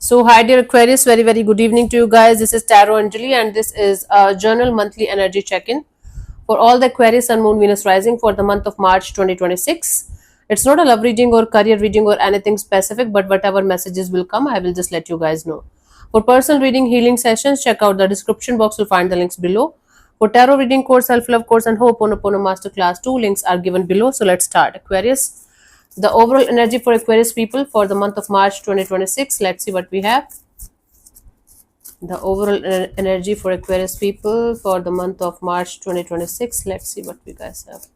So, hi dear Aquarius, very good evening to you guys. This is Tarot Anjali, and this is a journal monthly energy check in for all the Aquarius Sun, Moon, Venus rising for the month of March 2026. It's not a love reading or career reading or anything specific, but whatever messages will come, I will just let you guys know. For personal reading, healing sessions, check out the description box. You'll find the links below. For tarot reading course, self love course, and Ho'oponopono masterclass, 2 links are given below. So, let's start. Aquarius, the overall energy for Aquarius people for the month of March 2026. Let's see what we have. The overall energy for Aquarius people for the month of March 2026. Let's see what we guys have.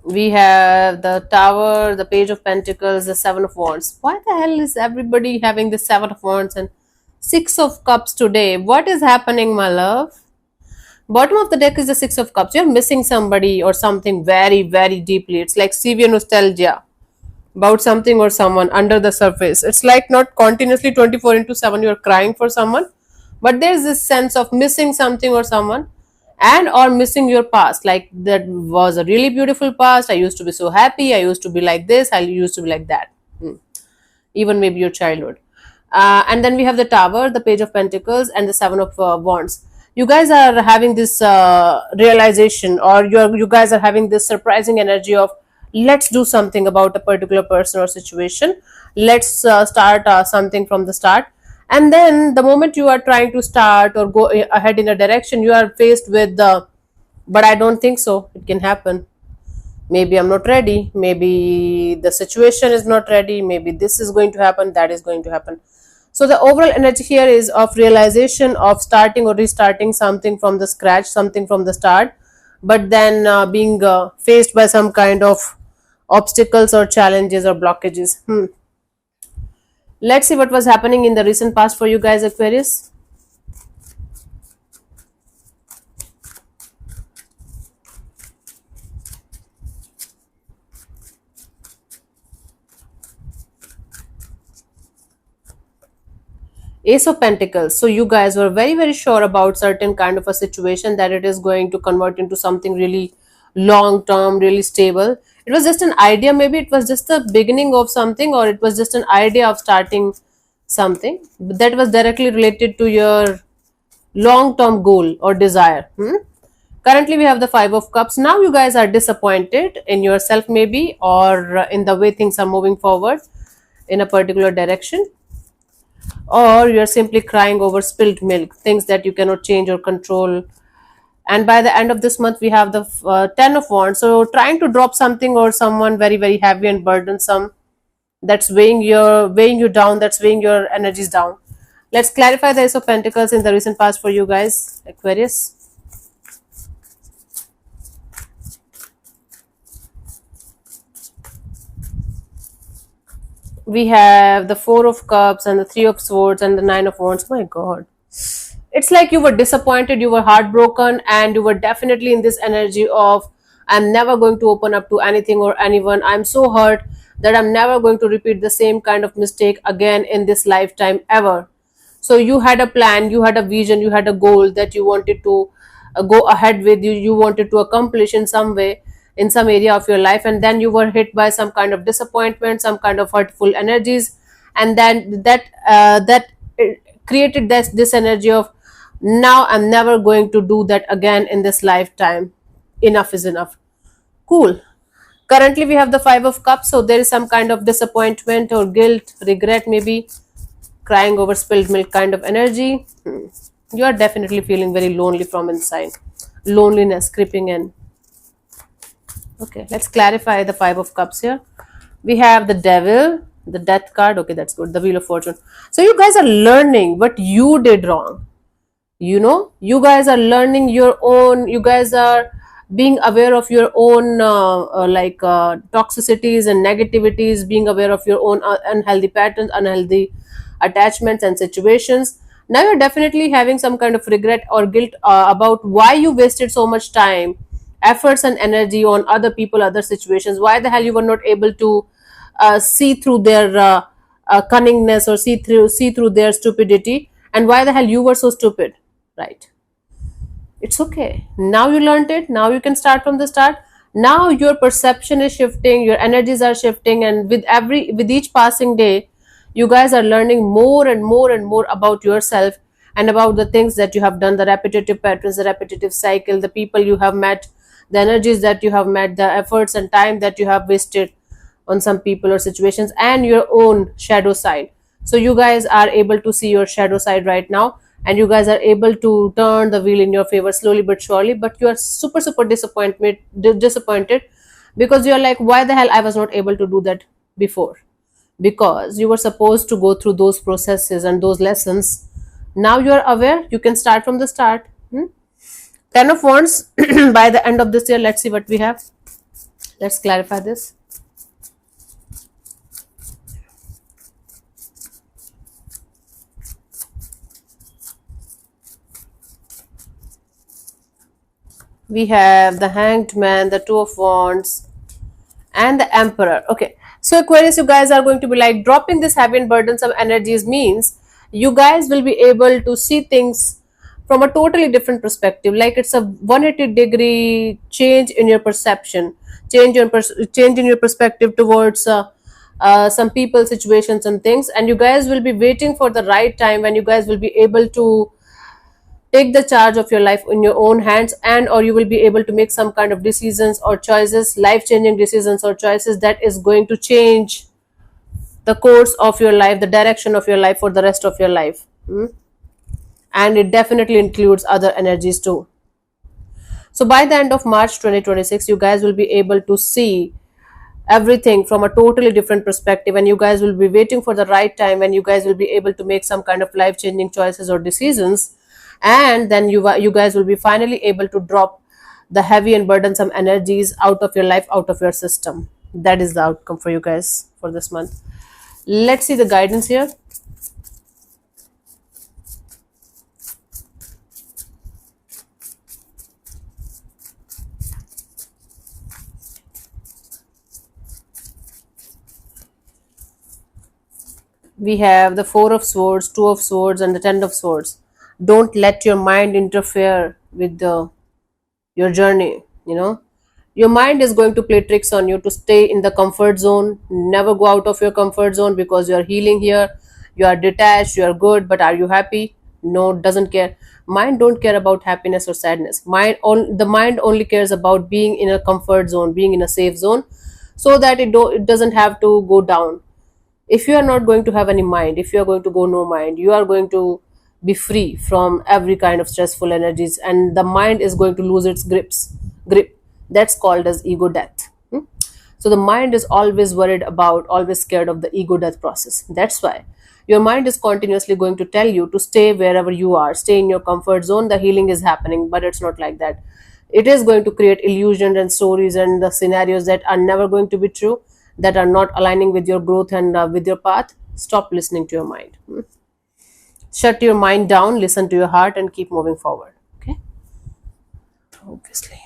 We have the Tower, the Page of Pentacles, the Seven of Wands. Why the hell is everybody having the Seven of Wands and Six of Cups today? What is happening, my love? Bottom of the deck is the Six of Cups. You're missing somebody or something very deeply. It's like severe nostalgia about something or someone under the surface. It's like not continuously 24/7 you're crying for someone, but there's this sense of missing something or someone, and or missing your past. Like, that was a really beautiful past. I used to be so happy. I used to be like this. I used to be like that. Even maybe your childhood. And then we have the Tower, the Page of Pentacles, and the Seven of Wands. You guys are having this realization, or you guys are having this surprising energy of, let's do something about a particular person or situation. Let's start something from the start. And then the moment you are trying to start or go ahead in a direction, you are faced with the, but I don't think so it can happen. Maybe I'm not ready. Maybe the situation is not ready. Maybe this is going to happen, that is going to happen. So the overall energy here is of realization of starting or restarting something from the scratch, something from the start, but then being faced by some kind of obstacles or challenges or blockages. Let's see what was happening in the recent past for you guys, Aquarius. Ace of Pentacles. So you guys were very sure about certain kind of a situation, that it is going to convert into something really long term, really stable. It was just an idea, maybe it was just the beginning of something, or it was just an idea of starting something that was directly related to your long term goal or desire. Currently we have the Five of Cups. Now you guys are disappointed in yourself, maybe, or in the way things are moving forward in a particular direction, or you're simply crying over spilled milk, things that you cannot change or control. And by the end of this month we have the Ten of Wands. So trying to drop something or someone very heavy and burdensome, that's weighing you down, that's weighing your energies down. Let's clarify the Ace of Pentacles in the recent past for you guys, Aquarius. We have the Four of Cups and the Three of Swords and the Nine of Wands. My god, it's like you were disappointed, you were heartbroken, and you were definitely in this energy of, I'm never going to open up to anything or anyone. I'm so hurt that I'm never going to repeat the same kind of mistake again in this lifetime ever. So you had a plan, you had a vision, you had a goal that you wanted to go ahead with, you wanted to accomplish in some way, in some area of your life, and then you were hit by some kind of disappointment, some kind of hurtful energies, and then that created this energy of, now I'm never going to do that again in this lifetime. Enough is enough. Cool. Currently we have the Five of Cups, so there is some kind of disappointment or guilt, regret, maybe crying over spilled milk kind of energy. You are definitely feeling very lonely from inside, loneliness creeping in. Okay, let's clarify the Five of Cups here. We have the Devil, the Death card. Okay, that's good. The Wheel of Fortune. So you guys are learning what you did wrong. You guys are learning your own, you guys are being aware of your own toxicities and negativities, being aware of your own unhealthy patterns, unhealthy attachments and situations. Now you're definitely having some kind of regret or guilt about why you wasted so much time, efforts and energy on other people, other situations. Why the hell you were not able to see through their cunningness, or see through their stupidity, and why the hell you were so stupid. right? It's okay. Now you learned it. Now you can start from the start. Now your perception is shifting, your energies are shifting, and with each passing day, you guys are learning more and more and more about yourself and about the things that you have done, the repetitive patterns, the repetitive cycle, the people you have met, the energies that you have met, the efforts and time that you have wasted on some people or situations, and your own shadow side. So you guys are able to see your shadow side right now, and you guys are able to turn the wheel in your favor slowly but surely. But you are super disappointed because you are like, why the hell I was not able to do that before? Because you were supposed to go through those processes and those lessons. Now you are aware, you can start from the start. 10 of Wands. By the end of this year, let's see what we have. Let's clarify this. We have the Hanged Man, the Two of Wands, and the Emperor. Okay, so Aquarius, you guys are going to be like, dropping this heavy and burdensome energies means you guys will be able to see things from a totally different perspective. Like it's a 180-degree change in your perception, change in your perspective towards some people, situations, and things. And you guys will be waiting for the right time when you guys will be able to take the charge of your life in your own hands, and or you will be able to make some kind of decisions or choices, life changing decisions or choices, that is going to change the course of your life, the direction of your life for the rest of your life. And it definitely includes other energies too. So by the end of March 2026, you guys will be able to see everything from a totally different perspective, and you guys will be waiting for the right time when you guys will be able to make some kind of life changing choices or decisions. And then you guys will be finally able to drop the heavy and burdensome energies out of your life, out of your system. That is the outcome for you guys for this month. Let's see the guidance here. We have the Four of Swords, Two of Swords, and the Ten of Swords. Don't let your mind interfere with your journey. Your mind is going to play tricks on you to stay in the comfort zone. Never go out of your comfort zone, because you are healing here, you are detached, you are good, but are you happy? No, doesn't care. Mind don't care about happiness or sadness. The mind only cares about being in a comfort zone, being in a safe zone, so that it doesn't have to go down. If you are not going to have any mind, if you are going to go no mind, you are going to be free from every kind of stressful energies, and the mind is going to lose its grip. That's called as ego death. So the mind is always worried about, always scared of the ego death process. That's why your mind is continuously going to tell you to stay wherever you are, stay in your comfort zone, the healing is happening. But it's not like that. It is going to create illusions and stories and the scenarios that are never going to be true, that are not aligning with your growth and with your path. Stop listening to your mind. Shut your mind down, listen to your heart, and keep moving forward. Okay? Obviously,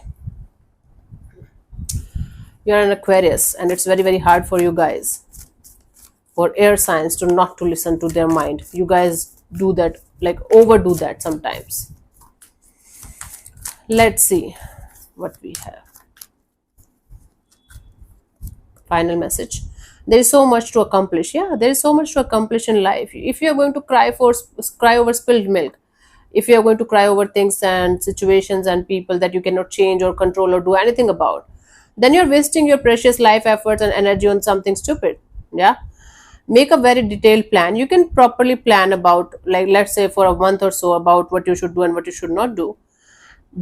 you're an Aquarius, and it's very hard for you guys, for air signs, to not to listen to their mind. You guys do that, like overdo that sometimes. Let's see what we have. Final message. There is so much to accomplish. Yeah, there is so much to accomplish in life. If you are going to cry over spilled milk, if you are going to cry over things and situations and people that you cannot change or control or do anything about, then you're wasting your precious life efforts and energy on something stupid. Yeah, make a very detailed plan. You can properly plan about, like, let's say for a month or so, about what you should do and what you should not do.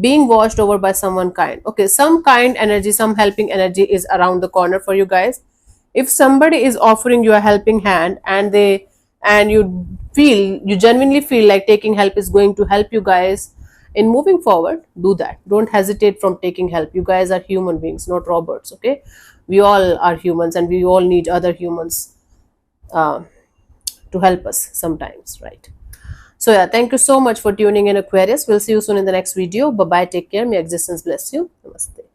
Being watched over by someone kind. Okay, some kind energy, some helping energy is around the corner for you guys. If somebody is offering you a helping hand, and you genuinely feel like taking help is going to help you guys in moving forward, do that. Don't hesitate from taking help. You guys are human beings, not robots. Okay, we all are humans, and we all need other humans uh, to help us sometimes, right? So yeah, thank you so much for tuning in, Aquarius. We'll see you soon in the next video. Bye bye, take care, may existence bless you. Namaste.